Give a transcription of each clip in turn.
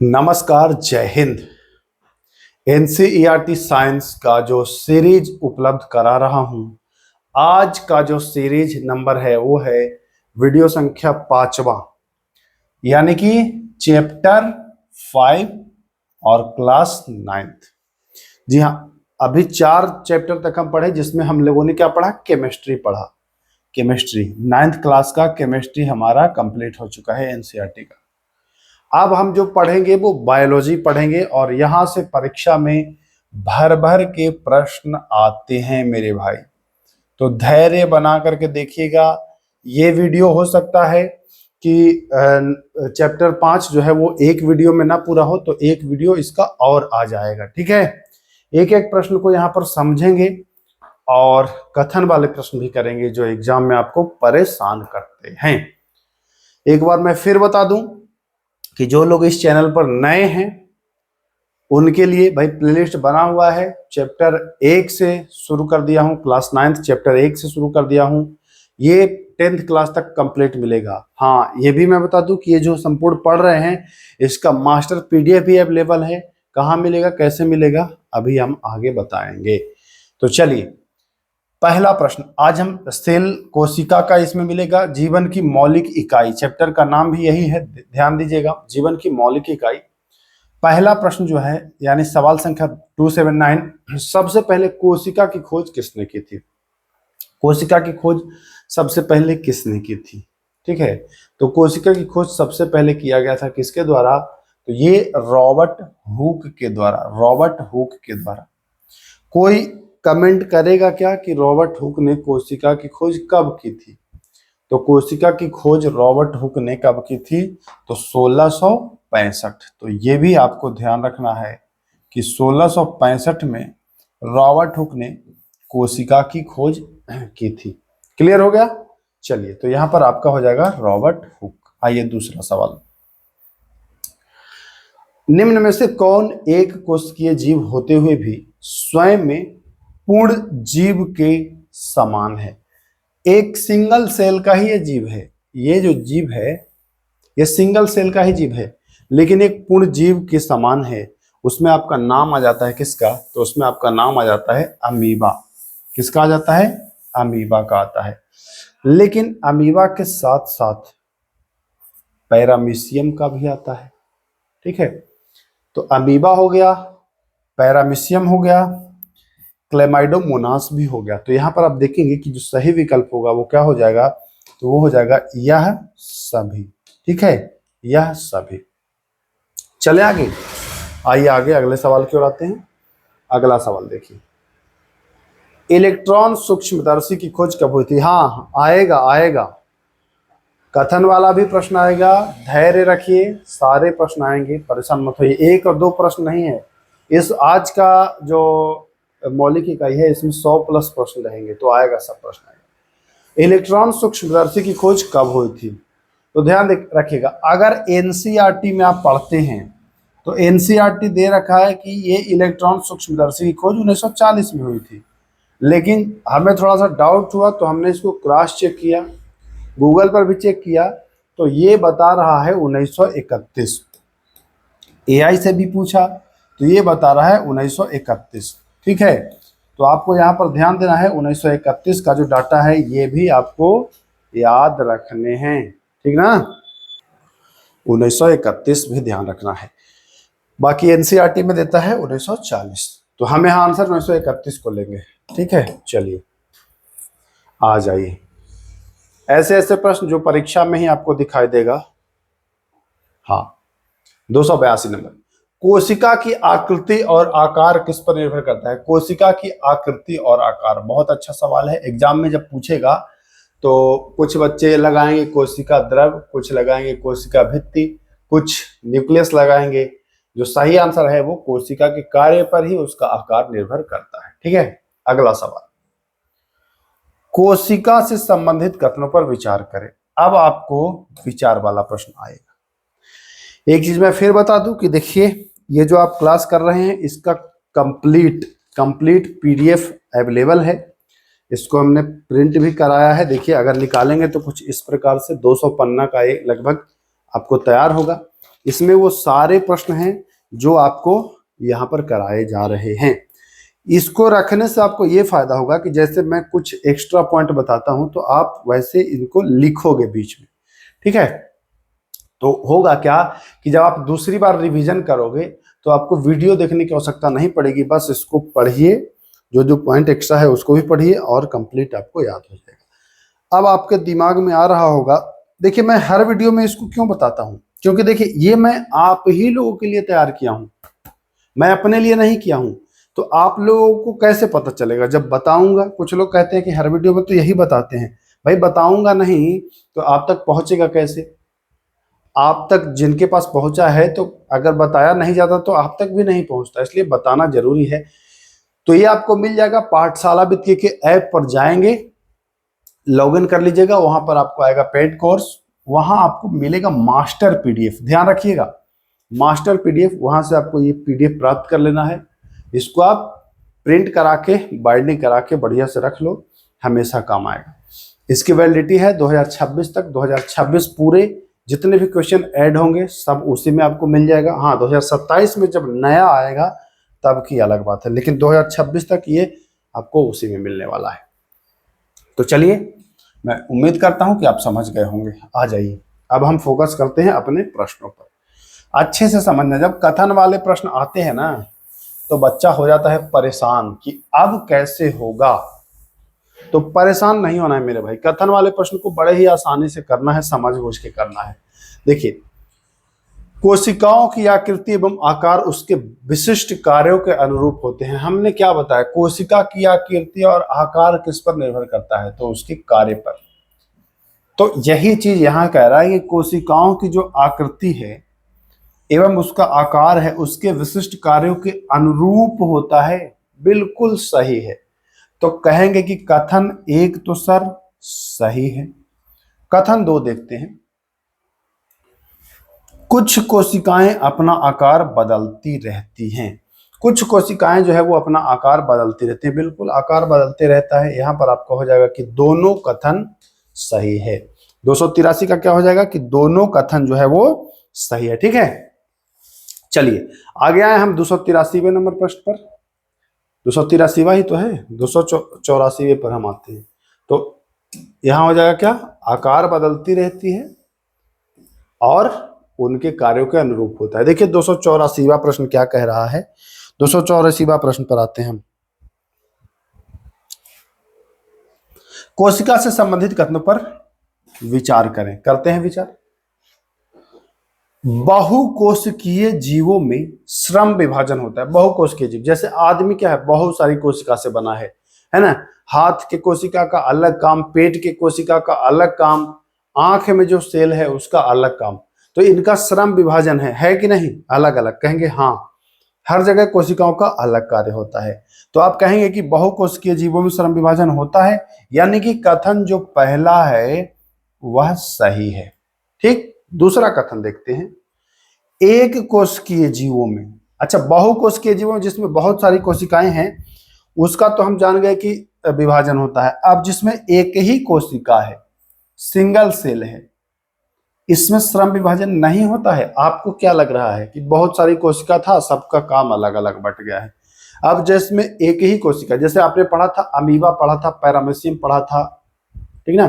नमस्कार, जय Hind. NCERT science का जो सीरीज उपलब्ध करा रहा हूं, आज का जो सीरीज नंबर है वो है वीडियो संख्या 5वां, यानी कि चैप्टर 5 और क्लास 9th। जी हाँ, अभी 4 चैप्टर तक हम पढ़े, जिसमें हम लोगों ने क्या पढ़ा? केमिस्ट्री पढ़ा। केमिस्ट्री 9th क्लास का केमिस्ट्री हमारा कंप्लीट हो चुका है एनसीईआरटी का। अब हम जो पढ़ेंगे वो बायोलॉजी पढ़ेंगे, और यहां से परीक्षा में भर भर के प्रश्न आते हैं मेरे भाई। तो धैर्य बना करके देखिएगा। ये वीडियो हो सकता है कि चैप्टर 5 जो है वो एक वीडियो में ना पूरा हो, तो एक वीडियो इसका और आ जाएगा। ठीक है, एक एक प्रश्न को यहाँ पर समझेंगे और कथन वाले प्रश्न भी करेंगे जो एग्जाम में आपको परेशान करते हैं। एक बार मैं फिर बता दूं कि जो लोग इस चैनल पर नए हैं उनके लिए भाई प्लेलिस्ट बना हुआ है। चैप्टर 1 से शुरू कर दिया हूं, क्लास 9th चैप्टर 1 से शुरू कर दिया हूं। ये 10th क्लास तक कंप्लीट मिलेगा। हाँ, ये भी मैं बता दूं कि ये जो संपूर्ण पढ़ रहे हैं इसका मास्टर पीडीएफ भी अवेलेबल है। कहाँ मिलेगा, कैसे मिलेगा, अभी हम आगे बताएंगे। तो चलिए, पहला प्रश्न आज हम सेल कोशिका का इसमें मिलेगा। जीवन की मौलिक इकाई, चैप्टर का नाम भी यही है, ध्यान दीजिएगा, जीवन की मौलिक इकाई। पहला प्रश्न जो है यानी सवाल संख्या 279, सबसे पहले कोशिका की खोज किसने की थी? कोशिका की खोज सबसे पहले किसने की थी? ठीक है, तो कोशिका की खोज सबसे पहले किया गया था किसके द्वारा? तो ये रॉबर्ट हुक के द्वारा। रॉबर्ट हुक के द्वारा। कोई कमेंट करेगा क्या कि रॉबर्ट हुक ने कोशिका की खोज कब की थी? तो कोशिका की खोज रॉबर्ट हुक ने कब की थी? तो 1665। तो ये भी आपको ध्यान रखना है कि 1665 में रॉबर्ट हुक ने कोशिका की खोज की थी। क्लियर हो गया? चलिए, तो यहां पर आपका हो जाएगा रॉबर्ट हुक। आइए दूसरा सवाल। निम्न में से कौन एक कोशिकीय जीव होते हुए भी स्वयं में पूर्ण जीव के समान है? एक सिंगल सेल का ही ये जीव है। ये जो जीव है ये सिंगल सेल का ही जीव है, लेकिन एक पूर्ण जीव के समान है। उसमें आपका नाम आ जाता है किसका? तो उसमें आपका नाम आ जाता है अमीबा। किसका आ जाता है? अमीबा का आता है। लेकिन अमीबा के साथ साथ पैरामीशियम का भी आता है। ठीक है, तो अमीबा हो गया, पैरामीशियम हो गया, क्लेमाइडोमोनास भी हो गया। तो यहां पर आप देखेंगे कि जो सही विकल्प होगा वो क्या हो जाएगा? तो वो हो जाएगा यह सभी। ठीक है, यह सभी। चले आगे, आइए आगे अगले सवाल की ओर आते हैं। अगला सवाल देखिए, इलेक्ट्रॉन सूक्ष्मदर्शी की खोज कब हुई थी? हाँ, आएगा आएगा, कथन वाला भी प्रश्न आएगा। धैर्य रखिए, सारे प्रश्न आएंगे, परेशान मत होइए। 1 और 2 प्रश्न नहीं है। इस आज का जो मौलिक इकाई है इसमें 100 प्लस प्रश्न रहेंगे, तो आएगा, सब प्रश्न आएगा। इलेक्ट्रॉन सूक्ष्मदर्शी की खोज कब हुई थी? तो ध्यान रखिएगा, अगर एनसीईआरटी में आप पढ़ते हैं तो एनसीईआरटी दे रखा है कि ये इलेक्ट्रॉन सूक्ष्मदर्शी की खोज 1940 में हुई थी। लेकिन हमें थोड़ा सा डाउट हुआ तो हमने इसको क्रॉस चेक किया, गूगल पर भी चेक किया, तो ये बता रहा है 1931। एआई से भी पूछा तो ये बता रहा है 1931। ठीक है, तो आपको यहाँ पर ध्यान देना है, 1931 का जो डाटा है ये भी आपको याद रखने हैं। ठीक ना, 1931 भी ध्यान रखना है। बाकी एनसीईआरटी में देता है 1940, तो हम यहाँ आंसर 1931 को लेंगे। ठीक है, चलिए आ जाइए। ऐसे ऐसे प्रश्न जो परीक्षा में ही आपको दिखाई देगा। हाँ, 282 नंबर, कोशिका की आकृति और आकार किस पर निर्भर करता है? कोशिका की आकृति और आकार बहुत अच्छा सवाल है। एग्जाम में जब पूछेगा तो कुछ बच्चे लगाएंगे कोशिका द्रव, कुछ लगाएंगे कोशिका भित्ति, कुछ न्यूक्लियस लगाएंगे। जो सही आंसर है वो कोशिका के कार्य पर ही उसका आकार निर्भर करता है। ठीक है, अगला सवाल, कोशिका से संबंधित कथनों पर विचार करें। अब आपको विचार वाला प्रश्न आएगा। एक चीज मैं फिर बता दूं कि देखिए, ये जो आप क्लास कर रहे हैं इसका कंप्लीट पीडीएफ अवेलेबल है। इसको हमने प्रिंट भी कराया है। देखिए, अगर निकालेंगे तो कुछ इस प्रकार से 200 पन्ना का एक लगभग आपको तैयार होगा। इसमें वो सारे प्रश्न हैं जो आपको यहाँ पर कराए जा रहे हैं। इसको रखने से आपको ये फायदा होगा कि जैसे मैं कुछ एक्स्ट्रा पॉइंट बताता हूं तो आप वैसे इनको लिखोगे बीच में, ठीक है। तो होगा क्या कि जब आप दूसरी बार रिवीजन करोगे तो आपको वीडियो देखने की आवश्यकता नहीं पड़ेगी, बस इसको पढ़िए, जो जो पॉइंट एक्स्ट्रा है उसको भी पढ़िए और कंप्लीट आपको याद हो जाएगा। अब आपके दिमाग में आ रहा होगा, देखिए मैं हर वीडियो में इसको क्यों बताता हूँ, क्योंकि देखिए ये मैं आप ही लोगों के लिए तैयार किया हूँ, मैं अपने लिए नहीं किया हूँ। तो आप लोगों को कैसे पता चलेगा, जब बताऊंगा। कुछ लोग कहते हैं कि हर वीडियो में तो यही बताते हैं, भाई बताऊंगा नहीं तो आप तक पहुंचेगा कैसे। आप तक जिनके पास पहुंचा है, तो अगर बताया नहीं जाता तो आप तक भी नहीं पहुंचता, इसलिए बताना जरूरी है। तो ये आपको मिल जाएगा पाठशाला वित्त के ऐप पर जाएंगे, लॉगिन कर लीजिएगा, वहां पर आपको आएगा पेड कोर्स, वहां आपको मिलेगा मास्टर पीडीएफ। ध्यान रखिएगा मास्टर पीडीएफ, वहां से आपको ये पीडीएफ प्राप्त कर लेना है। इसको आप प्रिंट करा के बाइंडिंग करा के बढ़िया से रख लो, हमेशा काम आएगा। इसकी वैलिडिटी है 2026 तक। 2026 पूरे जितने भी क्वेश्चन ऐड होंगे सब उसी में आपको मिल जाएगा। हाँ 2027 में जब नया आएगा तब की अलग बात है, लेकिन 2026 तक ये आपको उसी में मिलने वाला है। तो चलिए, मैं उम्मीद करता हूं कि आप समझ गए होंगे। आ जाइए, अब हम फोकस करते हैं अपने प्रश्नों पर। अच्छे से समझना, जब कथन वाले प्रश्न आते हैं ना तो बच्चा हो जाता है परेशान कि अब कैसे होगा। तो परेशान नहीं होना है मेरे भाई, कथन वाले प्रश्न को बड़े ही आसानी से करना है, समझ बूझ के करना है। देखिए, कोशिकाओं की आकृति एवं आकार उसके विशिष्ट कार्यों के अनुरूप होते हैं। हमने क्या बताया, कोशिका की आकृति और आकार किस पर निर्भर करता है, तो उसके कार्य पर। तो यही चीज यहां कह रहा है कि कोशिकाओं की जो आकृति है एवं उसका आकार है उसके विशिष्ट कार्यों के अनुरूप होता है। बिल्कुल सही है। तो कहेंगे कि कथन 1 तो सर सही है। कथन 2 देखते हैं, कुछ कोशिकाएं अपना आकार बदलती रहती हैं। कुछ कोशिकाएं जो है वो अपना आकार बदलती रहती है, बिल्कुल आकार बदलते रहता है। यहां पर आपका हो जाएगा कि दोनों कथन सही है। 283 का क्या हो जाएगा कि दोनों कथन जो है वो सही है, ठीक है। चलिए आगे आए हम 283वें नंबर प्रश्न पर। 283वां ही तो है, 284वें पर हम आते हैं। तो यहां हो जाएगा क्या, आकार बदलती रहती है और उनके कार्यों के अनुरूप होता है। देखिए 284वां प्रश्न क्या कह रहा है। 284वां प्रश्न पर आते हैं हम। कोशिका से संबंधित कथनों पर विचार करें। करते हैं विचार। बहुकोशिकीय जीवों में श्रम विभाजन होता है। बहुकोशिकीय जीव जैसे आदमी क्या है, बहुत सारी कोशिका से बना है ना। हाथ के कोशिका का अलग काम, पेट के कोशिका का अलग काम, आंख में जो सेल है उसका अलग काम। तो इनका श्रम विभाजन है कि नहीं, अलग अलग। कहेंगे हाँ, हर जगह कोशिकाओं का अलग कार्य होता है। तो आप कहेंगे कि बहुकोशिकीय जीवों में श्रम विभाजन होता है, यानी कि कथन जो पहला है वह सही है। ठीक, दूसरा कथन देखते हैं। एक कोशिकीय जीवों में, अच्छा बहुकोशिकीय जीवों में जिसमें बहुत सारी कोशिकाएं हैं उसका तो हम जान गए कि विभाजन होता है। अब जिसमें एक ही कोशिका है, सिंगल सेल है, इसमें श्रम विभाजन नहीं होता है। आपको क्या लग रहा है कि बहुत सारी कोशिका था, सबका काम अलग अलग बट गया है। अब जिसमें एक ही कोशिका, जैसे आपने पढ़ा था अमीबा, पढ़ा था पैरामीशियम, पढ़ा था, ठीक ना।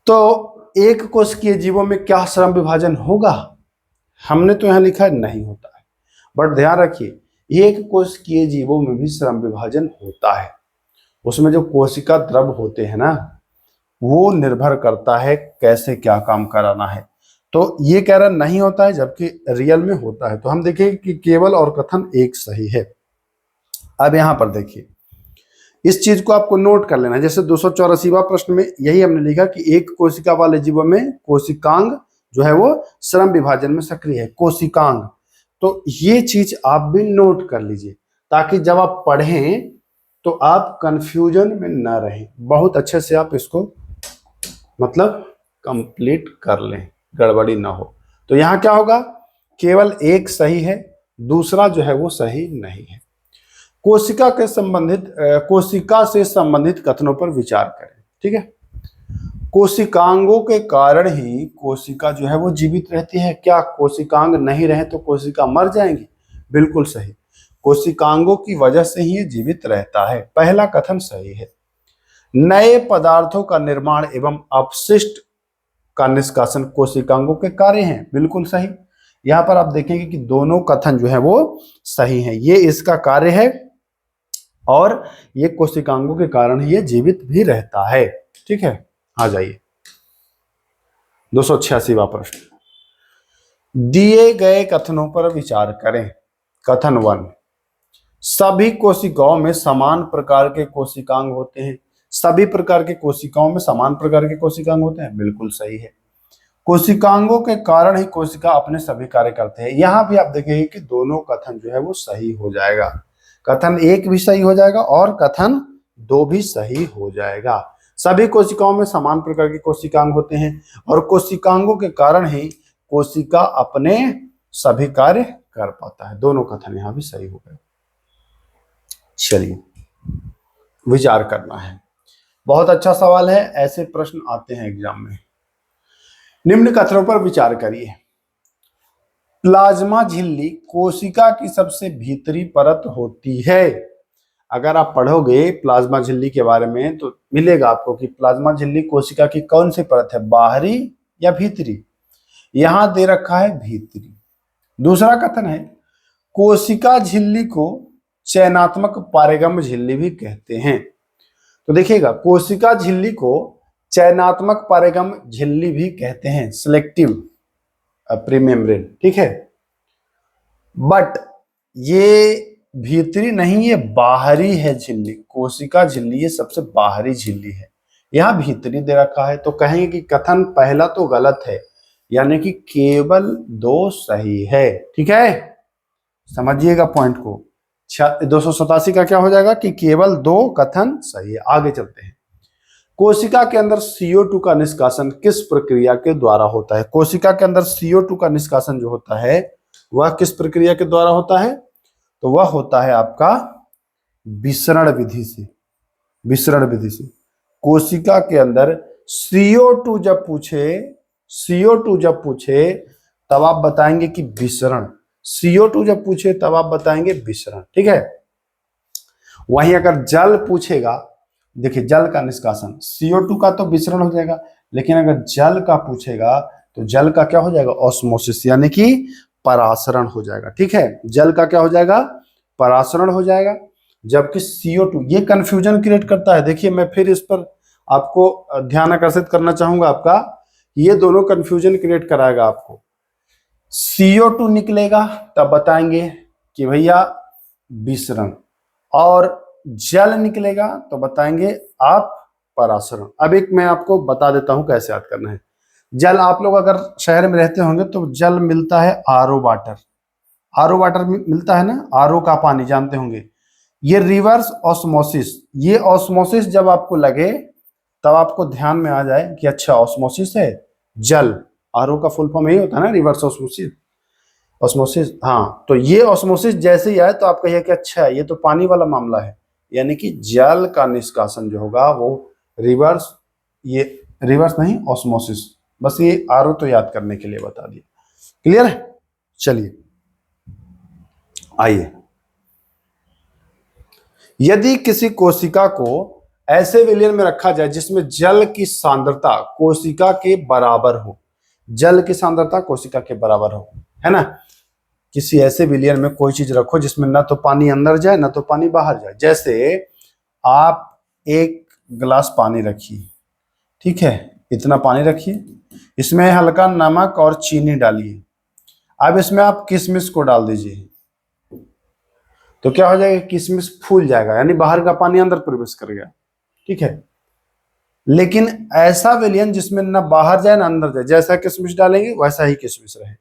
तो एक कोशिकीय जीवों में क्या श्रम विभाजन होगा, हमने तो यहां लिखा है नहीं होता है। बट ध्यान रखिए एक कोशिकीय जीवों में भी श्रम विभाजन होता है। उसमें जो कोशिका द्रव होते हैं ना, वो निर्भर करता है कैसे क्या काम कराना है। तो ये कह रहा नहीं होता है, जबकि रियल में होता है। तो हम देखेंगे कि केवल और कथन एक सही है। अब यहां पर देखिए, इस चीज को आपको नोट कर लेना है। जैसे 284वां प्रश्न में यही हमने लिखा कि एक कोशिका वाले जीवों में कोशिकांग जो है वो श्रम विभाजन में सक्रिय है, कोशिकांग। तो ये चीज आप भी नोट कर लीजिए ताकि जब आप पढ़ें तो आप कंफ्यूजन में ना रहें। बहुत अच्छे से आप इसको मतलब कंप्लीट कर लें, गड़बड़ी ना हो। तो यहां क्या होगा, केवल एक सही है, दूसरा जो है वो सही नहीं है। कोशिका से संबंधित कथनों पर विचार करें। ठीक है, कोशिकांगों के कारण ही कोशिका जो है वो जीवित रहती है। क्या कोशिकांग नहीं रहे तो कोशिका मर जाएंगी? बिल्कुल सही, कोशिकांगों की वजह से ही ये जीवित रहता है। पहला कथन सही है। नए पदार्थों का निर्माण एवं अपशिष्ट का निष्कासन कोशिकांगों के कार्य हैं। बिल्कुल सही। यहां पर आप देखेंगे कि दोनों कथन जो है वो सही हैं। ये इसका कार्य है और ये कोशिकांगों के कारण ही ये जीवित भी रहता है। ठीक है, आ जाइए 286वां प्रश्न। दिए गए कथनों पर विचार करें। कथन 1, सभी कोशिकाओं में समान प्रकार के कोशिकांग होते हैं। सभी प्रकार के कोशिकाओं में समान प्रकार के कोशिकांग होते हैं। बिल्कुल सही है। कोशिकांगों के कारण ही कोशिका अपने सभी कार्य करते हैं। यहां भी आप देखेंगे कि दोनों कथन जो है वो सही हो जाएगा। कथन 1 भी सही हो जाएगा और कथन 2 भी सही हो जाएगा। सभी कोशिकाओं में समान प्रकार के कोशिकांग होते हैं और कोशिकांगों के कारण ही कोशिका अपने सभी कार्य कर पाता है। दोनों कथन यहां भी सही हो गए। चलिए, विचार करना है। बहुत अच्छा सवाल है, ऐसे प्रश्न आते हैं एग्जाम में। निम्न कथनों पर विचार करिए। प्लाज्मा झिल्ली कोशिका की सबसे भीतरी परत होती है। अगर आप पढ़ोगे प्लाज्मा झिल्ली के बारे में तो मिलेगा आपको कि प्लाज्मा झिल्ली कोशिका की कौन सी परत है, बाहरी या भीतरी। यहां दे रखा है भीतरी। दूसरा कथन है कोशिका झिल्ली को चयनात्मक पारेगम झिल्ली भी कहते हैं। तो देखिएगा, कोशिका झिल्ली को चयनात्मक पारेगम झिल्ली भी कहते हैं, सिलेक्टिव प्रीमेम्ब्रेन। ठीक है, बट ये भीतरी नहीं, ये बाहरी है झिल्ली। कोशिका झिल्ली ये सबसे बाहरी झिल्ली है, यहां भीतरी दे रखा है। तो कहेंगे कि कथन पहला तो गलत है, यानी कि केवल 2 सही है। ठीक है, समझिएगा पॉइंट को। 287 का क्या हो जाएगा कि केवल 2 कथन सही है। आगे चलते हैं। कोशिका के अंदर CO2 का निष्कासन किस प्रक्रिया के द्वारा होता है? कोशिका के अंदर CO2 का निष्कासन जो होता है वह किस प्रक्रिया के द्वारा होता है? तो वह होता है आपका विसरण विधि से। विसरण विधि से कोशिका के अंदर CO2 जब पूछे तब आप बताएंगे कि विसरण। CO2 जब पूछे तब आप बताएंगे विसरण। ठीक है, वहीं अगर जल पूछेगा, देखिए जल का निष्कासन, CO2 का तो विसरण हो जाएगा, लेकिन अगर जल का पूछेगा तो जल का क्या हो जाएगा? ऑस्मोसिस, यानी कि परासरण हो जाएगा। ठीक है, जल का क्या हो जाएगा? परासरण हो जाएगा। जबकि CO2 ये कंफ्यूजन क्रिएट करता है। देखिए, मैं फिर इस पर आपको ध्यान आकर्षित करना चाहूंगा आपका, ये दोनों कंफ्यूजन क्रिएट कराएगा आपको। CO2 निकलेगा तब बताएंगे कि भैया विसरण, और जल निकलेगा तो बताएंगे आप परासरण। अब एक मैं आपको बता देता हूं कैसे याद करना है। जल, आप लोग अगर शहर में रहते होंगे तो जल मिलता है RO वाटर। RO वाटर मिलता है ना, RO का पानी जानते होंगे। ये रिवर्स ऑस्मोसिस, ये ऑस्मोसिस जब आपको लगे तब आपको ध्यान में आ जाए कि अच्छा ऑस्मोसिस है जल। RO का फुल फॉर्म यही होता है ना, रिवर्स ऑस्मोसिस। ऑस्मोसिस, हाँ, तो ये ऑस्मोसिस जैसे ही आए तो आप कहिए कि अच्छा ये तो पानी वाला मामला है, यानी कि जल का निष्कासन जो होगा वो रिवर्स, ये रिवर्स नहीं ऑस्मोसिस। बस ये RO तो याद करने के लिए बता दिया। क्लियर है? चलिए आइए, यदि किसी कोशिका को ऐसे विलयन में रखा जाए जिसमें जल की सांद्रता कोशिका के बराबर हो, जल की सांद्रता कोशिका के बराबर हो, है ना, किसी ऐसे विलयन में कोई चीज रखो जिसमें ना तो पानी अंदर जाए ना तो पानी बाहर जाए। जैसे आप एक गिलास पानी रखिए, ठीक है, इतना पानी रखिए, इसमें हल्का नमक और चीनी डालिए। अब इसमें आप किशमिश को डाल दीजिए तो क्या हो जाएगा? किशमिश फूल जाएगा, यानी बाहर का पानी अंदर प्रवेश कर गया। ठीक है, लेकिन ऐसा विलयन जिसमें ना बाहर जाए ना अंदर जाए, जैसा किशमिश डालेंगे वैसा ही किशमिश रहे।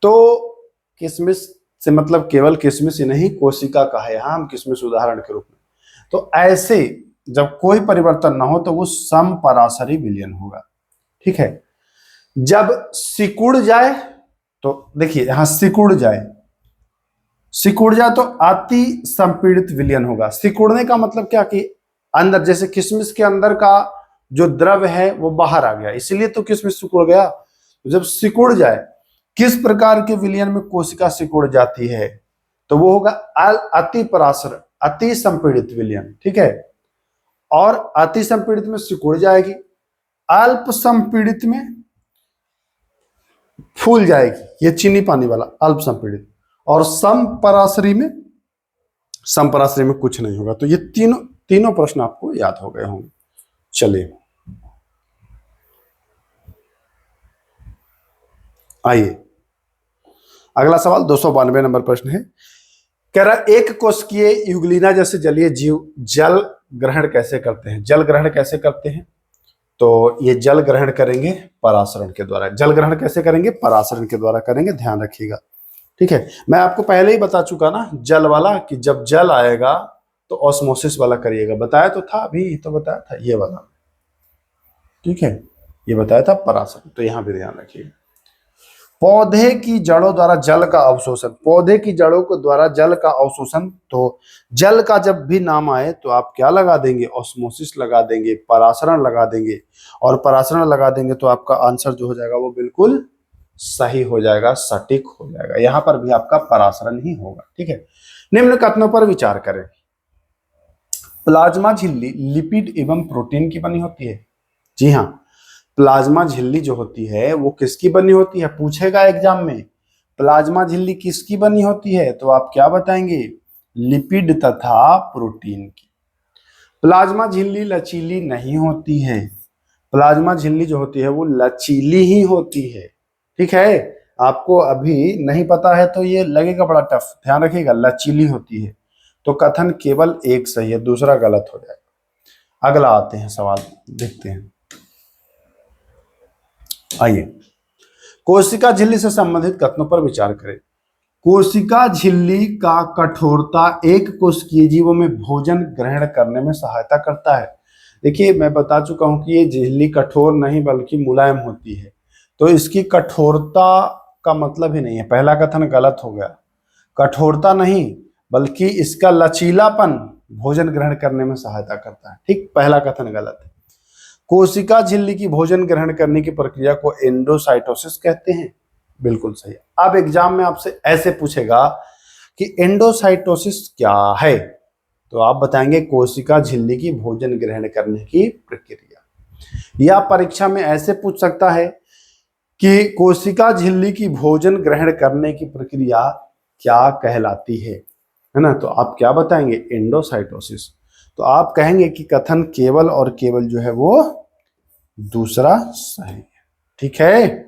तो किशमिश से मतलब केवल किशमिश ही नहीं, कोशिका का है यहाँ, हम किशमिश उदाहरण के रूप में। तो ऐसे जब कोई परिवर्तन ना हो तो वो समपराशरी विलयन होगा। ठीक है, जब सिकुड़ जाए तो देखिए यहां सिकुड़ जाए तो अति संपीड़ित विलयन होगा। सिकुड़ने का मतलब क्या कि अंदर, जैसे किशमिश के अंदर का जो द्रव है वो बाहर आ गया, इसलिए तो किस में सिकुड़ गया। जब सिकुड़ जाए, किस प्रकार के विलयन में कोशिका सिकुड़ जाती है, तो वो होगा अति परासरण, अति संपीड़ित विलयन, ठीक है। और अति संपीड़ित में सिकुड़ जाएगी, अल्प संपीड़ित में फूल जाएगी, ये चीनी पानी वाला अल्प संपीड़ित, और समपराशरी में कुछ नहीं होगा। तो ये तीनों प्रश्न आपको याद हो गए होंगे। चलिए आइए अगला सवाल 292 नंबर प्रश्न है। कह रहा एक कोशिकीय यूग्लिना जैसे जलीय जीव जल ग्रहण कैसे करते हैं। जल ग्रहण कैसे करते हैं, तो ये जल ग्रहण करेंगे परासरण के द्वारा। जल ग्रहण कैसे करेंगे, परासरण के द्वारा करेंगे, ध्यान रखिएगा, ठीक है। मैं आपको पहले ही बता चुका ना जल वाला, कि जब जल आएगा तो ऑस्मोसिस वाला करिएगा, बताया तो था, अभी तो बताया था ये वाला, ठीक है, ये बताया था परासरण, तो यहां भी ध्यान रखिएगा। पौधे की जड़ों द्वारा जल का अवशोषण, पौधे की जड़ों के द्वारा जल का अवशोषण, तो जल का जब भी नाम आए तो आप क्या लगा देंगे, ऑस्मोसिस लगा देंगे, परासरण लगा देंगे, और परासरण लगा देंगे तो आपका आंसर जो हो जाएगा वो बिल्कुल सही हो जाएगा, सटीक हो जाएगा। यहां पर भी आपका परासरण ही होगा, ठीक है। निम्न कथनों पर विचार करें। प्लाज्मा झिल्ली लिपिड एवं प्रोटीन की बनी होती है। जी हाँ, प्लाज्मा झिल्ली जो होती है वो किसकी बनी होती है, पूछेगा एग्जाम में, प्लाज्मा झिल्ली किसकी बनी होती है, तो आप क्या बताएंगे, लिपिड तथा प्रोटीन की। प्लाज्मा झिल्ली लचीली नहीं होती है, प्लाज्मा झिल्ली जो होती है वो लचीली ही होती है, ठीक है। आपको अभी नहीं पता है तो ये लगेगा बड़ा टफ, ध्यान रखिएगा, लचीली होती है। तो कथन केवल एक सही है, दूसरा गलत हो जाएगा। अगला आते हैं सवाल, देखते हैं, आइए। कोशिका झिल्ली से संबंधित कथनों पर विचार करें। कोशिका झिल्ली का कठोरता एक कोशिकीय जीवों में भोजन ग्रहण करने में सहायता करता है। देखिए मैं बता चुका हूं कि ये झिल्ली कठोर नहीं बल्कि मुलायम होती है, तो इसकी कठोरता का मतलब ही नहीं है, पहला कथन गलत हो गया। कठोरता नहीं बल्कि इसका लचीलापन भोजन ग्रहण करने में सहायता करता है, ठीक, पहला कथन गलत है। कोशिका झिल्ली की भोजन ग्रहण करने की प्रक्रिया को एंडोसाइटोसिस कहते हैं, बिल्कुल सही। अब एग्जाम में आपसे ऐसे पूछेगा कि एंडोसाइटोसिस क्या है, तो आप बताएंगे कोशिका झिल्ली की भोजन ग्रहण करने की प्रक्रिया। या परीक्षा में ऐसे पूछ सकता है कि कोशिका झिल्ली की भोजन ग्रहण करने की प्रक्रिया क्या कहलाती है ना, तो आप क्या बताएंगे, एंडोसाइटोसिस। तो आप कहेंगे कि कथन केवल और केवल जो है वो दूसरा सही है, ठीक है।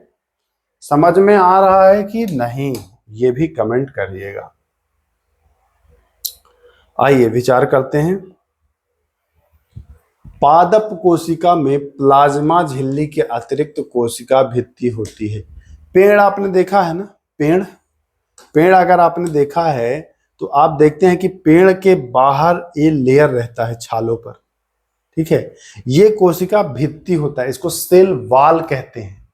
समझ में आ रहा है कि नहीं, ये भी कमेंट करिएगा। आइए विचार करते हैं। पादप कोशिका में प्लाज्मा झिल्ली के अतिरिक्त कोशिका भित्ति होती है। पेड़ आपने देखा है ना, पेड़ अगर आपने देखा है तो आप देखते हैं कि पेड़ के बाहर ये लेयर रहता है छालों पर, ठीक है, ये कोशिका भित्ति होता है, इसको सेल वाल कहते हैं,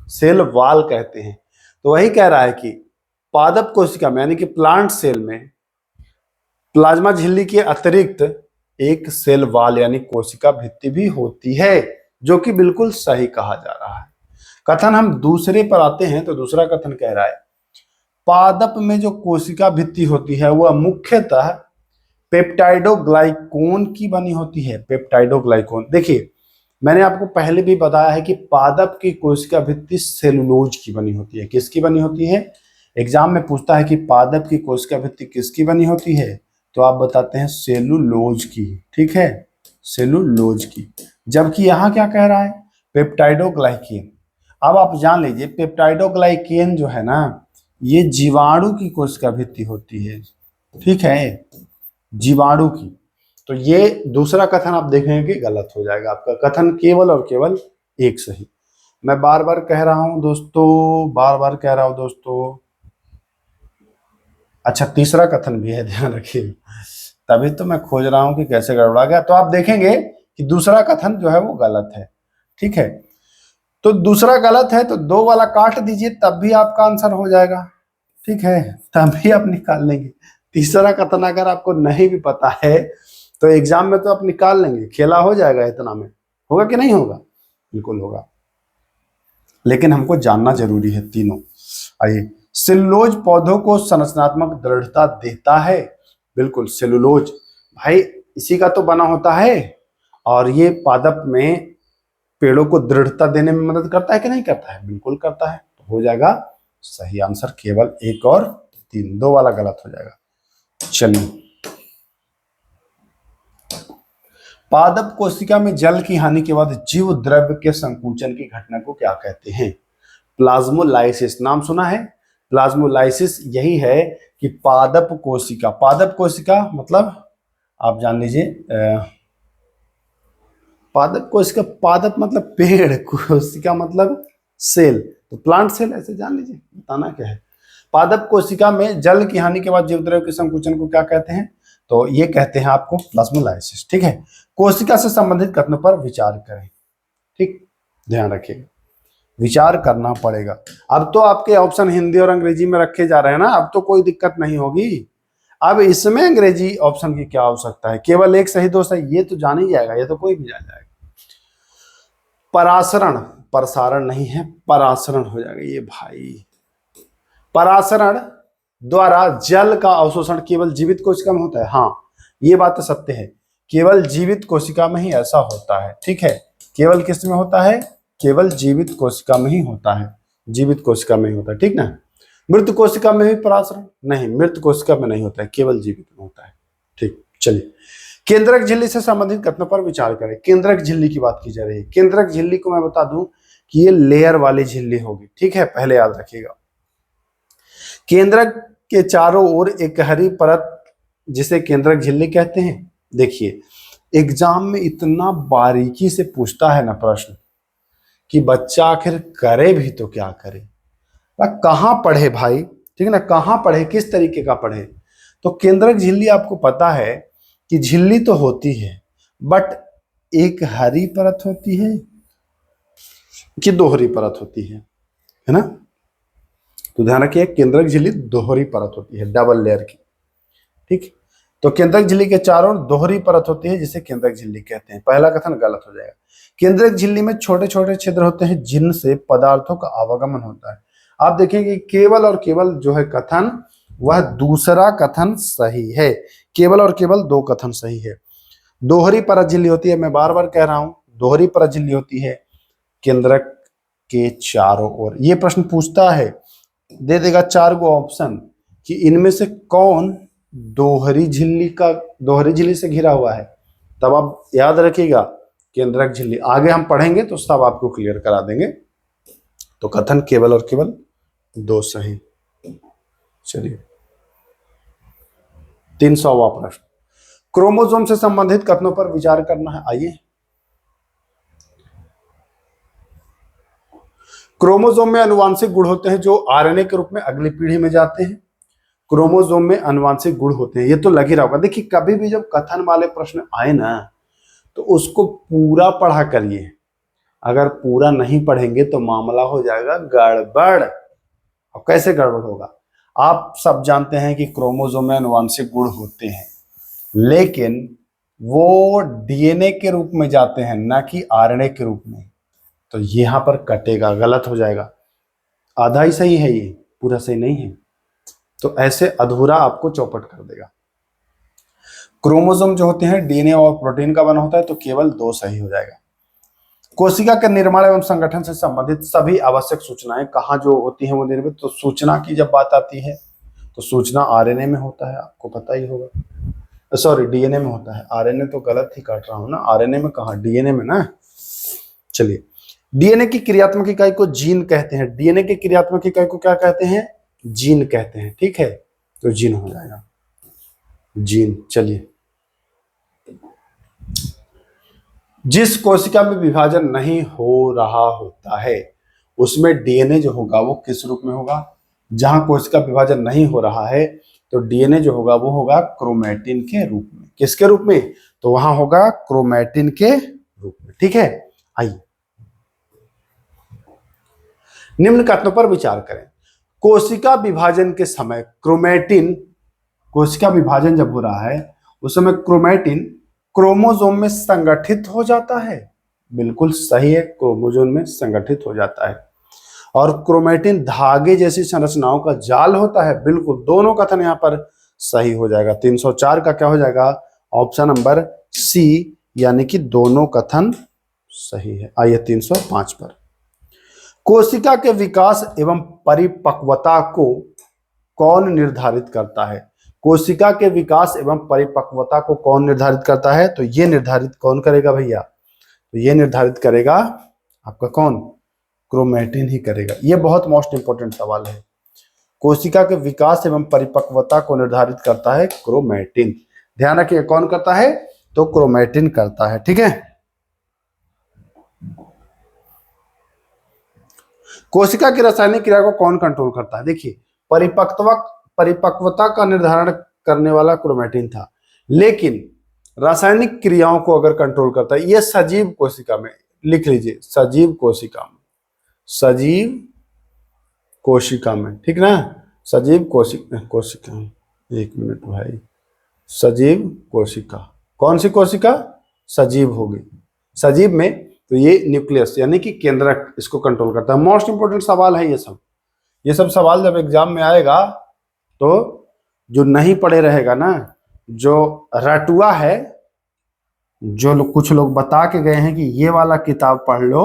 सेल वाल कहते हैं। तो वही कह रहा है कि पादप कोशिका में यानी कि प्लांट सेल में प्लाज्मा झिल्ली के अतिरिक्त एक सेल वाल यानी कोशिका भित्ति भी होती है, जो कि बिल्कुल सही कहा जा रहा है। कथन हम दूसरे पर आते हैं, तो दूसरा कथन कह रहा है पादप में जो कोशिका भित्ति होती है वह मुख्यतः पेप्टाइडोग्लाइकोन की बनी होती है। पेप्टाइडोग्लाइकोन, देखिए मैंने आपको पहले भी बताया है कि पादप की कोशिका भित्ति सेलुलोज की बनी होती है। किसकी बनी होती है, एग्जाम में पूछता है कि पादप की कोशिका भित्ति किसकी बनी होती है, तो आप बताते हैं सेलुलोज की, ठीक है, सेलुलोज की। जबकि यहाँ क्या कह रहा है, पेप्टाइडोग्लाइकेन। अब आप जान लीजिए पेप्टाइडोग्लाइकेन जो है ना, ये जीवाणु की कोशिका भित्ति होती है, ठीक है, जीवाणु की। तो ये दूसरा कथन आप देखेंगे कि गलत हो जाएगा, आपका कथन केवल और केवल एक सही। मैं बार बार कह रहा हूं दोस्तों, बार बार कह रहा हूं दोस्तों। अच्छा तीसरा कथन भी है, ध्यान रखिए, तभी तो मैं खोज रहा हूं कि कैसे गड़बड़ा गया। तो आप देखेंगे कि दूसरा कथन जो है वो गलत है, ठीक है। तो दूसरा गलत है तो 2 वाला काट दीजिए, तब भी आपका आंसर हो जाएगा, ठीक है, तभी आप निकाल लेंगे। तीसरा कथन अगर आपको नहीं भी पता है तो एग्जाम में तो आप निकाल लेंगे, खेला हो जाएगा इतना में। होगा कि नहीं होगा? बिल्कुल होगा, लेकिन हमको जानना जरूरी है तीनों। आइए, सेलुलोज पौधों को संरचनात्मक दृढ़ता देता है। बिल्कुल, सेलुलोज भाई इसी का तो बना होता है, और ये पादप में पेड़ों को दृढ़ता देने में मदद करता है कि नहीं करता है? बिल्कुल करता है। तो हो जाएगा सही आंसर केवल 1 और 3, 2 वाला गलत हो जाएगा। चलिए, पादप कोशिका में जल की हानि के बाद जीव द्रव्य के संकुचन की घटना को क्या कहते हैं? प्लाज्मोलाइसिस। नाम सुना है? प्लाज्मोलाइसिस यही है कि पादप कोशिका मतलब आप जान लीजिए, पादप कोशिका, पादप मतलब पेड़, कोशिका मतलब सेल, तो प्लांट सेल ऐसे जान लीजिए, बताना क्या है। पादप कोशिका में जल की हानि के बाद जीवद्रव्य के संकुचन को क्या कहते हैं? तो ये कहते हैं आपको प्लाज्मोलाइसिस। ठीक है, कोशिका से संबंधित कथनों पर विचार करें। ठीक, ध्यान रखिएगा, विचार करना पड़ेगा। अब तो आपके ऑप्शन हिंदी और अंग्रेजी में रखे जा रहे हैं ना, अब तो कोई दिक्कत नहीं होगी। अब इसमें अंग्रेजी ऑप्शन की क्या आवश्यकता है? केवल एक सही दो सही, ये तो जान ही जाएगा, ये तो कोई भी जान जाएगा। परासरण, प्रसारण नहीं है, परासरण हो जाएगा ये भाई। परासरण द्वारा जल का अवशोषण केवल जीवित कोशिका में होता है। हाँ, ये बात तो सत्य है, केवल जीवित कोशिका में ही ऐसा होता है। ठीक है, केवल किस में होता है? केवल जीवित कोशिका में ही होता है, जीवित कोशिका में ही होता है। ठीक ना? मृत कोशिका में भी परासरण नहीं, मृत कोशिका में नहीं होता है, केवल जीवित में होता है। ठीक, चलिए, केंद्रक झिल्ली से संबंधित कथनों पर विचार करें। केंद्रक झिल्ली की बात की जा रही है। केंद्रक झिल्ली को मैं बता दूं कि ये लेयर वाली झिल्ली होगी। ठीक है, पहले याद रखिएगा। केंद्रक के चारों ओर एक हरी परत जिसे केंद्रक झिल्ली कहते हैं। देखिए, एग्जाम में इतना बारीकी से पूछता है ना प्रश्न कि बच्चा आखिर करे भी तो क्या करे, कहाँ पढ़े भाई? ठीक है ना, कहाँ पढ़े, किस तरीके का पढ़े? तो केंद्रक झिल्ली आपको पता है कि झिल्ली तो होती है, बट एक हरी परत होती है कि दोहरी परत होती है ना? तो ध्यान रखिए, केंद्रक झिल्ली दोहरी परत होती है, डबल लेयर की। ठीक, तो केंद्रक झिल्ली के चारों ओर दोहरी परत होती है जिसे केंद्रक झिल्ली कहते हैं। पहला कथन गलत हो जाएगा। केंद्रक झिल्ली में छोटे छोटे छिद्र होते हैं जिनसे पदार्थों का आवागमन होता है। आप देखेंगे केवल और केवल जो है कथन, वह दूसरा कथन सही है। केवल और केवल 2 कथन सही है। दोहरी परत झिल्ली होती है, मैं बार बार कह रहा हूं, दोहरी परत झिल्ली होती है केंद्रक के चारों ओर। ये प्रश्न पूछता है, दे देगा 4 गो ऑप्शन कि इनमें से कौन दोहरी झिल्ली से घिरा हुआ है, तब आप याद रखिएगा केंद्रक झिल्ली। आगे हम पढ़ेंगे तो सब आपको क्लियर करा देंगे। तो कथन केवल और केवल 2 सही। चलिए, 300वां प्रश्न, क्रोमोसोम से संबंधित कथनों पर विचार करना है। आइए, क्रोमोसोम में अनुवांशिक गुण होते हैं जो आरएनए के रूप में अगली पीढ़ी में जाते हैं। क्रोमोसोम में अनुवांशिक गुण होते हैं, ये तो लग ही रहा होगा। देखिए, कभी भी जब कथन वाले प्रश्न आए ना तो उसको पूरा पढ़ा करिए। अगर पूरा नहीं पढ़ेंगे तो मामला हो जाएगा गड़बड़। अब कैसे गड़बड़ होगा? आप सब जानते हैं कि क्रोमोसोम में अनुवांशिक गुण होते हैं, लेकिन वो डीएनए के रूप में जाते हैं, ना कि आरएनए के रूप में। तो यहां पर कटेगा, गलत हो जाएगा। आधा ही सही है, ये पूरा सही नहीं है, तो ऐसे अधूरा आपको चौपट कर देगा। क्रोमोसोम जो होते हैं डीएनए और प्रोटीन का बना होता है, तो केवल 2 सही हो जाएगा। कोशिका के निर्माण एवं संगठन से संबंधित सभी आवश्यक सूचनाएं कहाँ जो होती हैं वो निर्मित। तो सूचना की जब बात आती है तो सूचना आरएनए में होता है, आपको पता ही होगा। सॉरी, डीएनए में होता है। आरएनए तो गलत ही काट रहा हूं ना, आरएनए में कहा, डीएनए में ना। चलिए, डीएनए की क्रियात्मक इकाई को जीन कहते हैं। डीएनए की क्रियात्मक इकाई को क्या कहते हैं? जीन कहते हैं। ठीक है, तो जीन हो जाएगा, जीन। चलिए, जिस कोशिका में विभाजन नहीं हो रहा होता है उसमें डीएनए जो होगा वो किस रूप में होगा? जहां कोशिका विभाजन नहीं हो रहा है तो डीएनए जो होगा वो होगा क्रोमैटिन के रूप में। किसके रूप में? तो वहां होगा क्रोमैटिन के रूप में। ठीक है, आइए निम्न कथनों पर विचार करें। कोशिका विभाजन के समय क्रोमैटिन, कोशिका विभाजन जब हो रहा है उस समय क्रोमैटिन क्रोमोसोम में संगठित हो जाता है। बिल्कुल सही है, क्रोमोसोम में संगठित हो जाता है। और क्रोमेटिन धागे जैसी संरचनाओं का जाल होता है, बिल्कुल दोनों कथन यहाँ पर सही हो जाएगा। 304 का क्या हो जाएगा, ऑप्शन नंबर सी, यानी कि दोनों कथन सही है। आइए 305 पर, कोशिका के विकास एवं परिपक्वता को कौन निर्धारित करता है? कोशिका के विकास एवं परिपक्वता को कौन निर्धारित करता है? तो ये निर्धारित कौन करेगा भैया? तो ये निर्धारित करेगा आपका कौन? क्रोमेटिन ही करेगा। ये बहुत मोस्ट इंपोर्टेंट सवाल है। कोशिका के विकास एवं परिपक्वता को निर्धारित करता है क्रोमेटिन। ध्यान रखिए, कौन करता है? तो क्रोमेटिन करता है। ठीक है। कोशिका की रासायनिक क्रिया को कौन कंट्रोल करता है? देखिए, परिपक्वता का निर्धारण करने वाला क्रोमेटिन था, लेकिन रासायनिक क्रियाओं को अगर कंट्रोल करता है, ये सजीव कोशिका में, लिख लीजिए, सजीव कोशिका में, सजीव कोशिका में, ठीक ना, सजीव कोशिका, एक मिनट भाई, सजीव कोशिका, कौन सी कोशिका? सजीव होगी। सजीव में तो ये न्यूक्लियस यानी कि केंद्रक इसको कंट्रोल करता है। मोस्ट इंपोर्टेंट सवाल है ये सब सवाल जब एग्जाम में आएगा तो जो नहीं पढ़े रहेगा ना, जो रटुआ है, जो कुछ लोग बता के गए हैं कि ये वाला किताब पढ़ लो,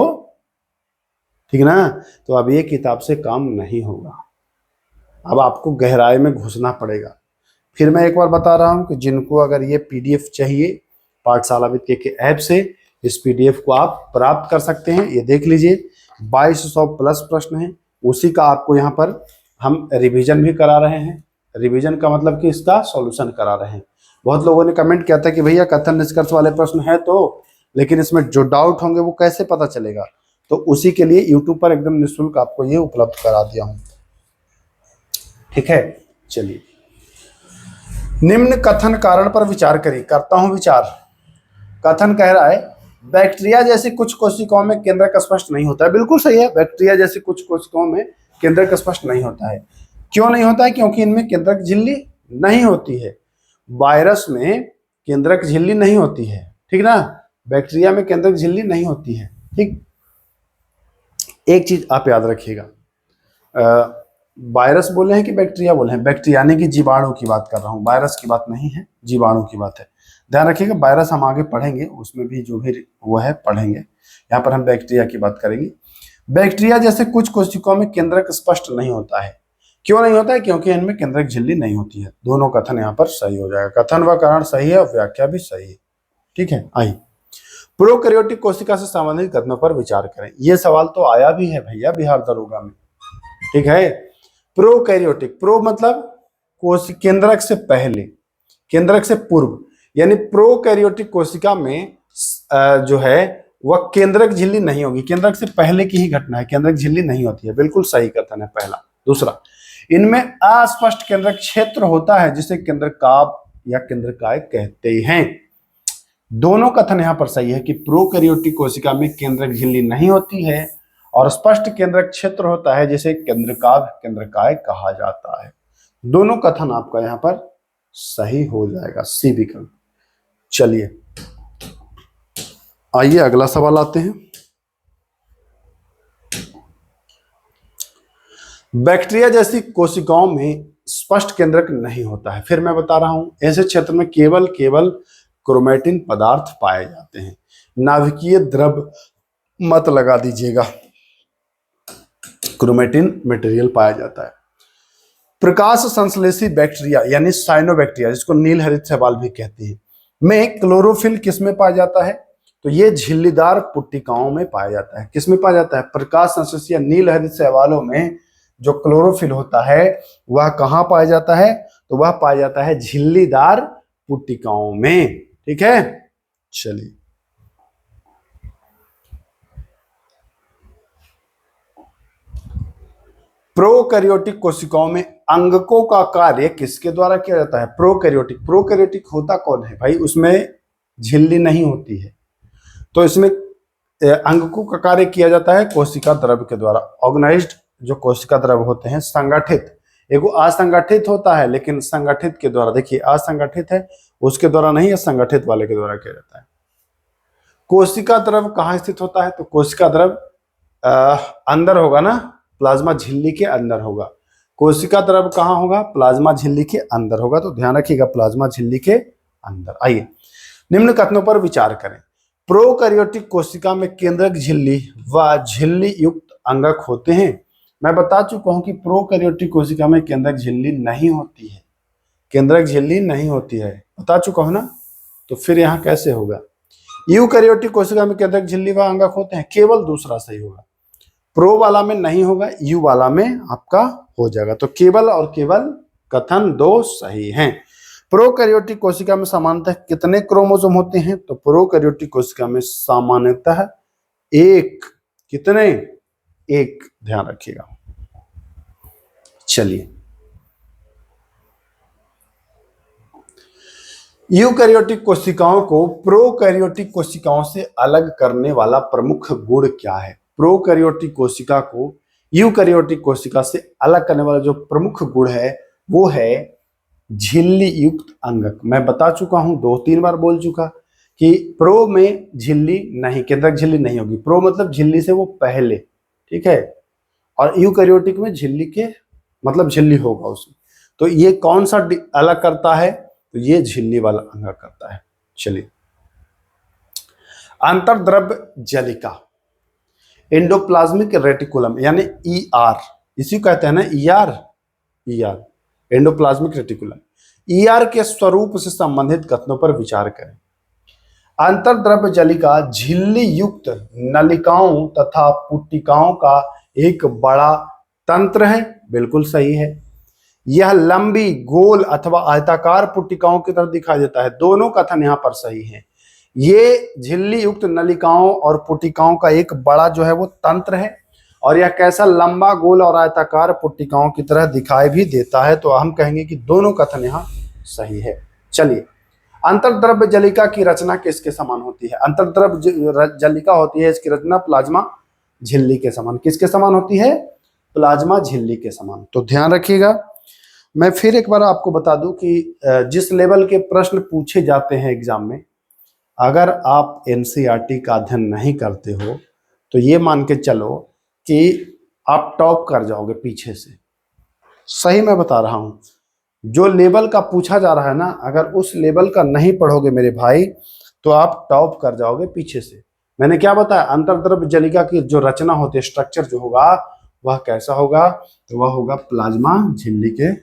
ठीक ना, तो अब ये किताब से काम नहीं होगा। अब आपको गहराई में घुसना पड़ेगा। फिर मैं एक बार बता रहा हूं कि जिनको अगर ये पीडीएफ चाहिए पाठशाला विद के ऐप से, इस पीडीएफ को आप प्राप्त कर सकते हैं। ये देख लीजिए, 2200 प्लस प्रश्न हैं, उसी का आपको यहाँ पर हम रिवीजन भी करा रहे हैं। रिवीजन का मतलब कि इसका सॉल्यूशन करा रहे हैं। बहुत लोगों ने कमेंट किया था कि भैया कथन निष्कर्ष वाले प्रश्न है तो, लेकिन इसमें जो डाउट होंगे वो कैसे पता चलेगा? तो उसी के लिए यूट्यूब पर एकदम निःशुल्क आपको ये उपलब्ध करा दिया हूं। ठीक है, चलिए, निम्न कथन कारण पर विचार करिए। करता हूं विचार। कथन कह रहा है बैक्टीरिया जैसी कुछ कोशिकाओं में केंद्रक स्पष्ट नहीं होता है। बिल्कुल सही है, बैक्टीरिया जैसी कुछ कोशिकाओं में केंद्रक स्पष्ट नहीं होता है। क्यों नहीं होता है? क्योंकि इनमें केंद्रक झिल्ली नहीं होती है। वायरस में केंद्रक झिल्ली नहीं होती है, ठीक ना, बैक्टीरिया में केंद्रक झिल्ली नहीं होती है। ठीक, एक चीज आप याद रखिएगा, वायरस बोले हैं कि बैक्टीरिया बोले हैं? बैक्टीरिया यानी कि जीवाणु की बात कर रहा हूं, वायरस की बात नहीं है, जीवाणु की बात है। ध्यान रखिएगा, वायरस हम आगे पढ़ेंगे, उसमें भी जो भी वो है पढ़ेंगे। यहाँ पर हम बैक्टीरिया की बात करेंगे। बैक्टीरिया जैसे कुछ कोशिकाओं में केंद्रक स्पष्ट नहीं होता है। क्यों नहीं होता है? क्योंकि इनमें केंद्रक झिल्ली नहीं होती है। दोनों कथन यहाँ पर सही हो जाएगा। कथन व कारण सही है और व्याख्या भी सही है। ठीक है, आइए प्रोकैरियोटिक कोशिका से संबंधित कथनों पर विचार करें। ये सवाल तो आया भी है भैया बिहार दरोगा में। ठीक है, प्रोकैरियोटिक, प्रो मतलब केंद्रक से पहले, केंद्रक से पूर्व, यानी प्रोकैरियोटिक कोशिका में जो है वह केंद्रक झिल्ली नहीं होगी। केंद्रक से पहले की ही घटना है, केंद्रक झिल्ली नहीं होती है। बिल्कुल सही कथन है पहला। दूसरा, इनमें अस्पष्ट केंद्रक क्षेत्र होता है जिसे केंद्रकाभ या केंद्रकाय कहते हैं। दोनों कथन यहां पर सही है कि प्रोकैरियोटिक कोशिका में केंद्रक झिल्ली नहीं होती है और स्पष्ट केंद्रक क्षेत्र होता है जिसे केंद्रकाभ केंद्रकाय कहा जाता है। दोनों कथन आपका यहां पर सही हो जाएगा, सी विकल्प। चलिए आइए अगला सवाल आते हैं। बैक्टीरिया जैसी कोशिकाओं में स्पष्ट केंद्रक नहीं होता है। फिर मैं बता रहा हूं, ऐसे क्षेत्र में केवल क्रोमेटिन पदार्थ पाए जाते हैं। नाभिकीय द्रव मत लगा दीजिएगा, क्रोमेटिन मटेरियल पाया जाता है। प्रकाश संश्लेषी बैक्टीरिया यानी साइनोबैक्टीरिया, जिसको नील हरित शैवाल भी कहते हैं, में क्लोरोफिल किस में पाया जाता है? तो ये झिल्लीदार पुट्टिकाओं में पाया जाता है। किस में पाया जाता है? प्रकाश संश्लेषी या नील हरित शैवालों में जो क्लोरोफिल होता है वह कहां पाया जाता है? तो वह पाया जाता है झिल्लीदार पुट्टिकाओं में। ठीक है, चलिए प्रोकैरियोटिक कोशिकाओं में अंगकों का कार्य किसके द्वारा किया जाता है? प्रोकैरियोटिक होता कौन है भाई? उसमें झिल्ली नहीं होती है, तो इसमें अंगकों का कार्य किया जाता है कोशिका द्रव के द्वारा। ऑर्गेनाइज्ड जो कोशिका द्रव होते हैं, संगठित, एगो असंगठित होता है, लेकिन संगठित के द्वारा, देखिए असंगठित है उसके द्वारा नहीं है, संगठित वाले के द्वारा किया जाता है। कोशिका द्रव कहाँ स्थित होता है? तो कोशिका द्रव अंदर होगा ना, प्लाज्मा झिल्ली के अंदर होगा। कोशिका द्रव कहाँ होगा? प्लाज्मा झिल्ली के अंदर होगा, तो ध्यान रखिएगा प्लाज्मा झिल्ली के अंदर। आइए निम्न कथनों पर विचार करें। प्रोकैरियोटिक कोशिका में केंद्रक झिल्ली व झिल्ली युक्त अंगक होते हैं। मैं बता चुका हूं कि प्रोकैरियोटिक कोशिका में केंद्रक झिल्ली नहीं होती है, केंद्रक झिल्ली नहीं होती है, बता चुका हूं ना, तो फिर यहां कैसे होगा? यूकैरियोटिक कोशिका में केंद्रक झिल्ली व अंगक होते हैं, केवल दूसरा सही होगा। प्रो वाला में नहीं होगा, यू वाला में आपका हो जाएगा। तो केवल और केवल कथन दो सही हैं। प्रोकैरियोटिक कोशिका में सामान्यतः कितने क्रोमोसोम होते हैं? तो प्रोकैरियोटिक कोशिका में सामान्यतः एक, कितने? एक, ध्यान रखिएगा। चलिए, यूकैरियोटिक कोशिकाओं को प्रोकैरियोटिक कोशिकाओं से अलग करने वाला प्रमुख गुण क्या है? प्रोकैरियोटिक कोशिका को यूकैरियोटिक कोशिका से अलग करने वाला जो प्रमुख गुण है वो है झिल्ली युक्त अंगक। मैं बता चुका हूं, 2-3 बार बोल चुका कि प्रो में झिल्ली नहीं, केंद्रक झिल्ली नहीं होगी। प्रो मतलब झिल्ली से वो पहले, ठीक है, और यूकैरियोटिक में झिल्ली के मतलब झिल्ली होगा उसमें। तो ये कौन सा अलग करता है? तो ये झिल्ली वाला अंगक करता है। चलिए, अंतर्द्रव्य जलिका, एंडोप्लाज्मिक रेटिकुलम यानी ईआर, इसी को कहते हैं ना ER, ER endoplasmic reticulum. ER के स्वरूप से संबंधित कथनों पर विचार करें। अंतर्द्रव्य जलिका झिल्ली युक्त नलिकाओं तथा पुट्टिकाओं का एक बड़ा तंत्र है, बिल्कुल सही है। यह लंबी, गोल अथवा आयताकार पुट्टिकाओं की तरफ दिखाई देता है, दोनों कथन यहां पर सही है। ये झिल्ली युक्त नलिकाओं और पुट्टिकाओं का एक बड़ा जो है वो तंत्र है, और यह कैसा? लंबा, गोल और आयताकार पुट्टिकाओं की तरह दिखाई भी देता है। तो हम कहेंगे कि दोनों कथन यहाँ सही है। चलिए, अंतर्द्रव्य जलिका की रचना किसके समान होती है? अंतर्द्रव्य जलिका होती है, इसकी रचना प्लाज्मा झिल्ली के समान। किसके समान होती है? प्लाज्मा झिल्ली के समान। तो ध्यान रखिएगा। मैं फिर एक बार आपको बता दूं कि जिस लेवल के प्रश्न पूछे जाते हैं एग्जाम में, अगर आप एनसीईआरटी का अध्ययन नहीं करते हो तो ये मान के चलो कि आप टॉप कर जाओगे पीछे से। सही मैं बता रहा हूं, जो लेवल का पूछा जा रहा है ना, अगर उस लेवल का नहीं पढ़ोगे मेरे भाई तो आप टॉप कर जाओगे पीछे से। मैंने क्या बताया? अंतर्द्रव्य जलिका की जो रचना होती है, स्ट्रक्चर जो होगा वह कैसा होगा? तो वह होगा प्लाज्मा झिल्ली के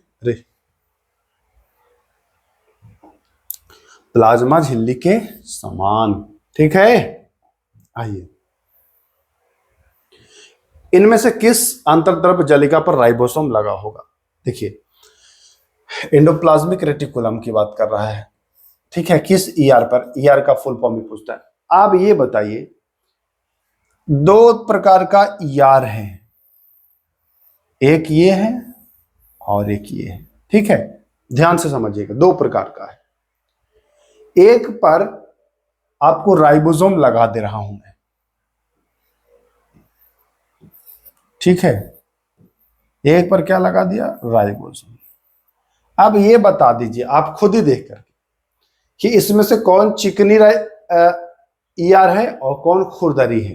प्लाज्मा झिल्ली के समान, ठीक है। आइए, इनमें से किस अंतर्द्रव्य जलिका पर राइबोसोम लगा होगा? देखिए, एंडोप्लाज्मिक रेटिकुलम की बात कर रहा है, ठीक है। किस ईआर पर? ईआर का फुल फॉर्म भी पूछता है। आप ये बताइए, दो प्रकार का ईआर है, एक ये है और एक ये है, ठीक है। ध्यान से समझिएगा, दो प्रकार का है। एक पर आपको राइबोसोम लगा दे रहा हूं मैं, ठीक है। एक पर क्या लगा दिया? राइबोसोम। अब ये बता दीजिए आप खुद ही देख करके कि इसमें से कौन चिकनी ईआर है और कौन खुरदरी है।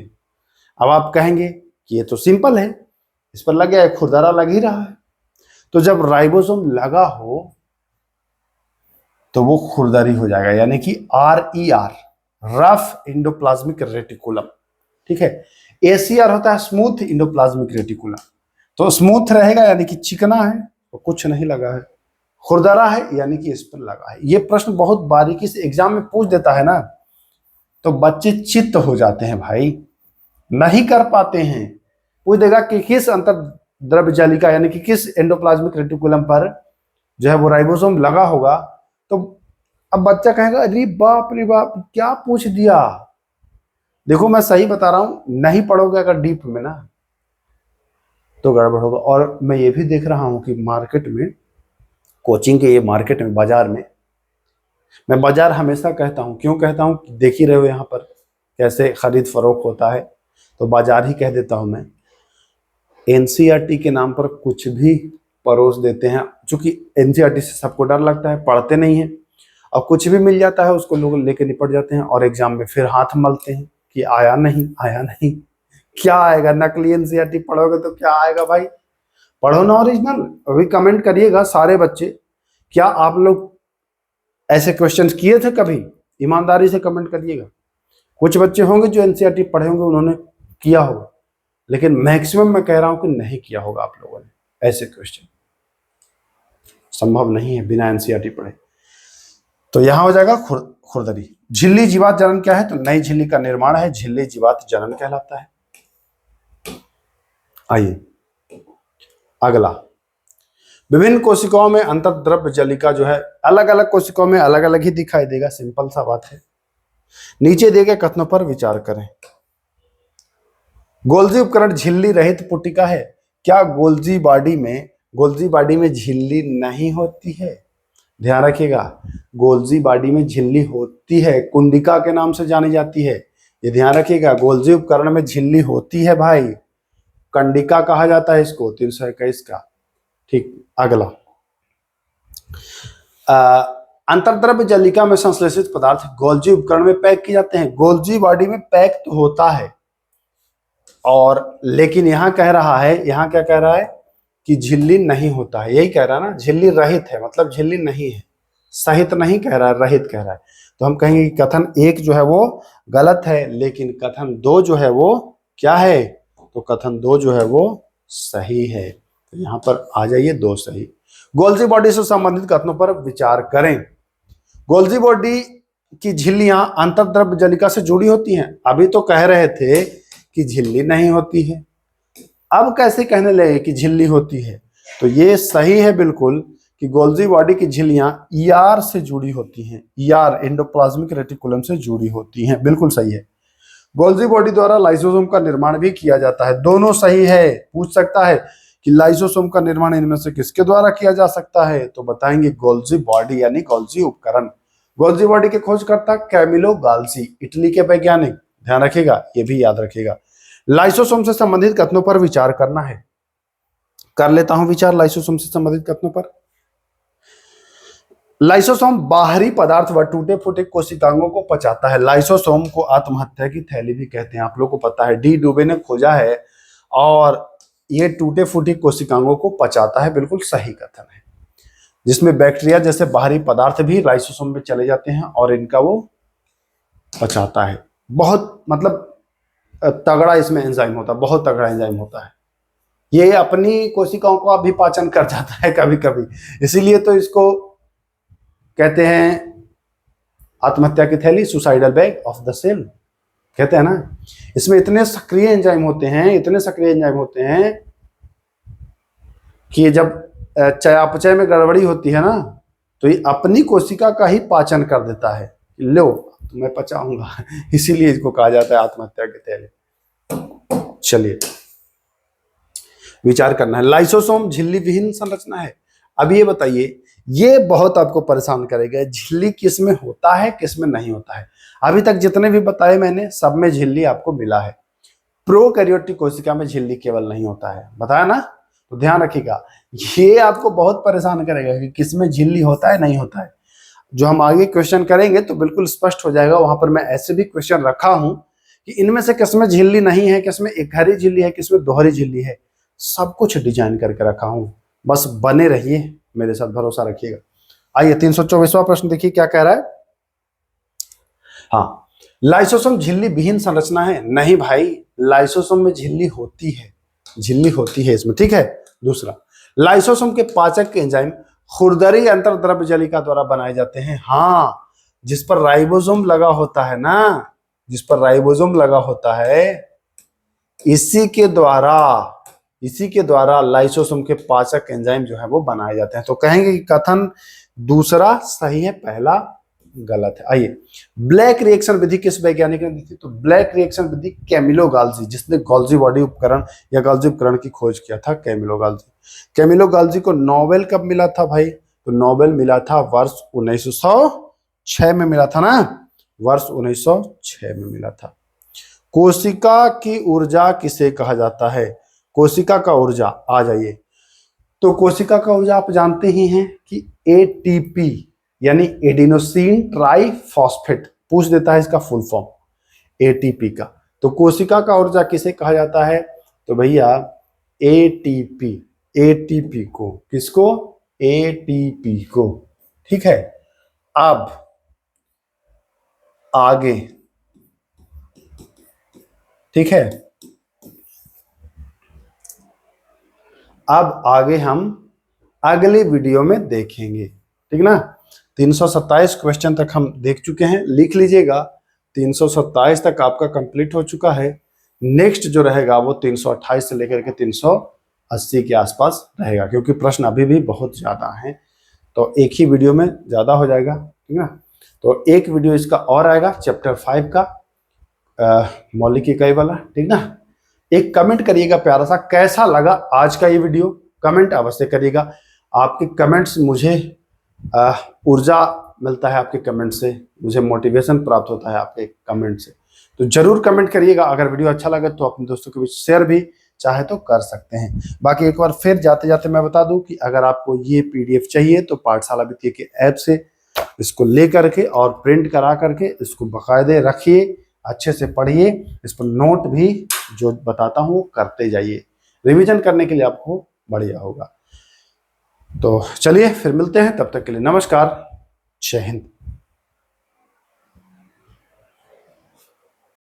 अब आप कहेंगे कि ये तो सिंपल है, इस पर लग गया है, खुरदरा लग ही रहा है। तो जब राइबोसोम लगा हो तो वो खुरदरी हो जाएगा, यानी कि RER, रफ इंडोप्लाज्मिक रेटिकुलम, ठीक है। ACR होता है स्मूथ इंडोप्लाज्मिक रेटिकुलम। तो स्मूथ रहेगा यानी कि चिकना है, तो कुछ नहीं लगा है। खुरदरा है यानी कि इस पर लगा है। ये प्रश्न बहुत बारीकी से एग्जाम में पूछ देता है ना, तो बच्चे चित्त हो जाते हैं भाई, नहीं कर पाते हैं। पूछ देगा कि किस अंतर्द्रव्य जालिका यानी कि किस एंडोप्लाज्मिक रेटिकुलम पर जो है वो राइबोसोम लगा होगा, तो अब बच्चा कहेगा अरे बाप रे बाप क्या पूछ दिया। देखो मैं सही बता रहा हूं, नहीं पढ़ोगे अगर डीप में ना तो गड़बड़ होगा। और मैं ये भी देख रहा हूं कि मार्केट में, कोचिंग के ये मार्केट में, बाजार में, मैं बाजार हमेशा कहता हूं, क्यों कहता हूं? देख ही रहे हो यहाँ पर कैसे खरीद फरोख्त होता है, तो बाजार ही कह देता हूं मैं। एनसीईआरटी के नाम पर कुछ भी परोस देते हैं, क्योंकि एनसीईआरटी से सबको डर लगता है, पढ़ते नहीं है। और कुछ भी मिल जाता है उसको लोग लेके निपट जाते हैं और एग्जाम में फिर हाथ मलते हैं कि आया नहीं आया नहीं। क्या आएगा, नकली एनसीईआरटी पढ़ोगे तो क्या आएगा भाई, पढ़ो ना ओरिजिनल। अभी कमेंट करिएगा सारे बच्चे, क्या आप लोग ऐसे क्वेश्चंस किए थे कभी, ईमानदारी से कमेंट करिएगा। कुछ बच्चे होंगे जो एनसीईआरटी पढ़े होंगे, उन्होंने किया होगा, लेकिन मैक्सिमम मैं कह रहा हूं कि नहीं किया होगा आप लोगों ने ऐसे क्वेश्चन, संभव नहीं है बिना एनसीईआरटी पढ़े। तो यहां हो जाएगा खुरदरी। झिल्ली जीवात जनन क्या है, तो नई झिल्ली का निर्माण है, झिल्ली जीवात जनन कहलाता है। आइए अगला, विभिन्न कोशिकाओं में अंतर्द्रव्य जलिका जो है अलग अलग कोशिकाओं में अलग अलग ही दिखाई देगा, सिंपल सा बात है। नीचे दिए गए कथनों पर विचार करें। गोल्जी उपकरण झिल्ली रहित पुटिका है। क्या गोल्जी बॉडी में झिल्ली नहीं होती है? ध्यान रखिएगा, गोल्जी बॉडी में झिल्ली होती है, कुंडिका के नाम से जानी जाती है। ये ध्यान रखिएगा, गोल्जी उपकरण में झिल्ली होती है भाई, कंडिका कहा जाता है इसको, 321 का। ठीक, अगला, अंतर्द्रव्य जलिका में संश्लेषित पदार्थ गोल्जी उपकरण में पैक किए जाते हैं। गोल्जी बॉडी में पैक तो होता है, और लेकिन यहां कह रहा है, यहां क्या कह रहा है कि झिल्ली नहीं होता है, यही कह रहा है ना, झिल्ली रहित है, मतलब झिल्ली नहीं है, सहित नहीं कह रहा है, रहित कह रहा है। तो हम कहेंगे कि कथन 1 जो है वो गलत है, लेकिन कथन 2 जो है वो क्या है, तो कथन 2 जो है वो सही है। तो यहां पर आ जाइए 2 सही। गोल्जी बॉडी से संबंधित कथनों पर विचार करें। गोल्जी बॉडी की झिल्लियां अंतर्द्रव्य जलिका से जुड़ी होती हैं। अभी तो कह रहे थे कि झिल्ली नहीं होती है, अब कैसे कहने लगे कि झिल्ली होती है? तो ये सही है बिल्कुल कि गोल्जी बॉडी की झिल्लियां ईआर से जुड़ी होती हैं, ईआर एंडोप्लाज्मिक रेटिकुलम से जुड़ी होती हैं, बिल्कुल सही है। गोल्जी बॉडी द्वारा लाइसोसोम का निर्माण भी किया जाता है, दोनों सही है। पूछ सकता है कि लाइसोसोम का निर्माण इनमें से किसके द्वारा किया जा सकता है, तो बताएंगे गोल्जी बॉडी यानी गोल्जी उपकरण। गोल्जी बॉडी के खोजकर्ता कैमिलो गाल्जी, इटली के वैज्ञानिक, ध्यान रखिएगा, ये भी याद रखिएगा। लाइसोसोम से संबंधित कथनों पर विचार करना है, कर लेता हूं विचार लाइसोसोम से संबंधित कथनों पर। लाइसोसोम बाहरी पदार्थ व टूटे फूटे कोशिकांगों को पचाता है। लाइसोसोम को आत्महत्या की थैली भी कहते हैं, आप लोगों को पता है, डी डुबे ने खोजा है, और ये टूटे फूटे कोशिकांगों को पचाता है, बिल्कुल सही कथन है। जिसमें बैक्टीरिया जैसे बाहरी पदार्थ भी लाइसोसोम में चले जाते हैं और इनका वो पचाता है। बहुत मतलब तगड़ा इसमें एंजाइम होता है, बहुत तगड़ा एंजाइम होता है। ये अपनी कोशिकाओं को भी पाचन कर जाता है कभी कभी, इसीलिए तो इसको कहते हैं आत्महत्या की थैली, suicidal bag of the cell कहते हैं ना। इसमें इतने सक्रिय एंजाइम होते हैं, इतने सक्रिय एंजाइम होते हैं कि जब चयापचय में गड़बड़ी होती है ना, तो ये अपनी कोशिका का ही पाचन कर देता है, लो तो मैं पचाऊंगा, इसीलिए इसको कहा जाता है आत्महत्या की थैली। चलिए विचार करना है। लाइसोसोम झिल्ली विहीन संरचना है। अब ये बताइए, ये बहुत आपको परेशान करेगा, झिल्ली किस में होता है किस में नहीं होता है। अभी तक जितने भी बताए मैंने, सब में झिल्ली आपको मिला है। प्रोकैरियोटिक कोशिका में झिल्ली केवल नहीं होता है, बताया ना, तो ध्यान रखिएगा, ये आपको बहुत परेशान करेगा कि किस में झिल्ली होता है नहीं होता है। जो हम आगे क्वेश्चन करेंगे तो बिल्कुल स्पष्ट हो जाएगा, वहां पर मैं ऐसे भी क्वेश्चन रखा हूं कि इनमें से किस में झिल्ली नहीं है, किस में एकहरी झिल्ली है, किस में दोहरी झिल्ली है, सब कुछ डिजाइन करके रखा हूं। बस बने रहिए, मेरे साथ भरोसा रखिएगा। आइए 324वां प्रश्न देखिए क्या कह रहा है। हाँ, लाइसोसोम झिल्ली विहीन संरचना है। नहीं भाई, लाइसोसोम में झिल्ली होती है, झिल्ली होती है इसमें, ठीक है। दूसरा, लाइसोसोम के पाचक के एंजाइम खुरदरी अंतर्द्रव्य जलिका द्वारा बनाए जाते हैं। हाँ, जिस पर राइबोसोम लगा होता है ना, जिस पर राइबोसोम लगा होता है, इसी के द्वारा लाइसोसोम के पाचक एंजाइम जो है वो बनाए जाते हैं। तो कहेंगे कि कथन दूसरा सही है, पहला गलत है। आइए, ब्लैक रिएक्शन विधि किस वैज्ञानिक ने दी थी? तो ब्लैक रिएक्शन विधि कैमिलो गाल्जी, जिसने गोल्जी बॉडी उपकरण या गोल्जी उपकरण की खोज किया था, कैमिलो गाल्जी। कैमिलो गाल्जी को नोबेल कब मिला था भाई? तो नोबेल मिला था वर्ष 1906 में मिला था ना, वर्ष 1906 में मिला था। कोशिका की ऊर्जा किसे कहा जाता है? कोशिका का ऊर्जा, आ जाइए, तो कोशिका का ऊर्जा आप जानते ही हैं कि एटीपी, यानी एडिनोसिन ट्राइफॉस्फेट पूछ देता है इसका फुल फॉर्म एटीपी का। तो कोशिका का ऊर्जा किसे कहा जाता है? तो भैया एटीपी, एटीपी को, किसको? एटीपी को। ठीक है, अब आगे, ठीक है, अब आगे हम अगले वीडियो में देखेंगे, ठीक ना। 327 क्वेश्चन तक हम देख चुके हैं, लिख लीजिएगा। 327 तक आपका कंप्लीट हो चुका है। नेक्स्ट जो रहेगा वो 328 से लेकर के 380 के आसपास रहेगा, क्योंकि प्रश्न अभी भी बहुत ज्यादा हैं, तो एक ही वीडियो में ज्यादा हो जाएगा, ठीक ना। तो एक वीडियो इसका और आएगा चैप्टर 5 का, मौलिक इकाई वाला, ठीक ना। एक कमेंट करिएगा प्यारा सा, कैसा लगा आज का ये वीडियो, कमेंट अवश्य करिएगा। आपके कमेंट्स मुझे ऊर्जा मिलता है, आपके कमेंट से मुझे मोटिवेशन प्राप्त होता है आपके कमेंट से। तो जरूर कमेंट करिएगा। अगर वीडियो अच्छा लगे तो अपने दोस्तों के बीच शेयर भी चाहे तो कर सकते हैं। बाकी एक बार फिर जाते जाते मैं बता दूं कि अगर आपको ये पीडीएफ चाहिए तो पाठशाला वित्तीय के ऐप से इसको ले करके और प्रिंट करा करके इसको बाकायदे रखिए, अच्छे से पढ़िए, इस पर नोट भी जो बताता हूँ करते जाइए, रिवीजन करने के लिए आपको बढ़िया होगा। तो चलिए फिर मिलते हैं, तब तक के लिए नमस्कार, जय हिंद।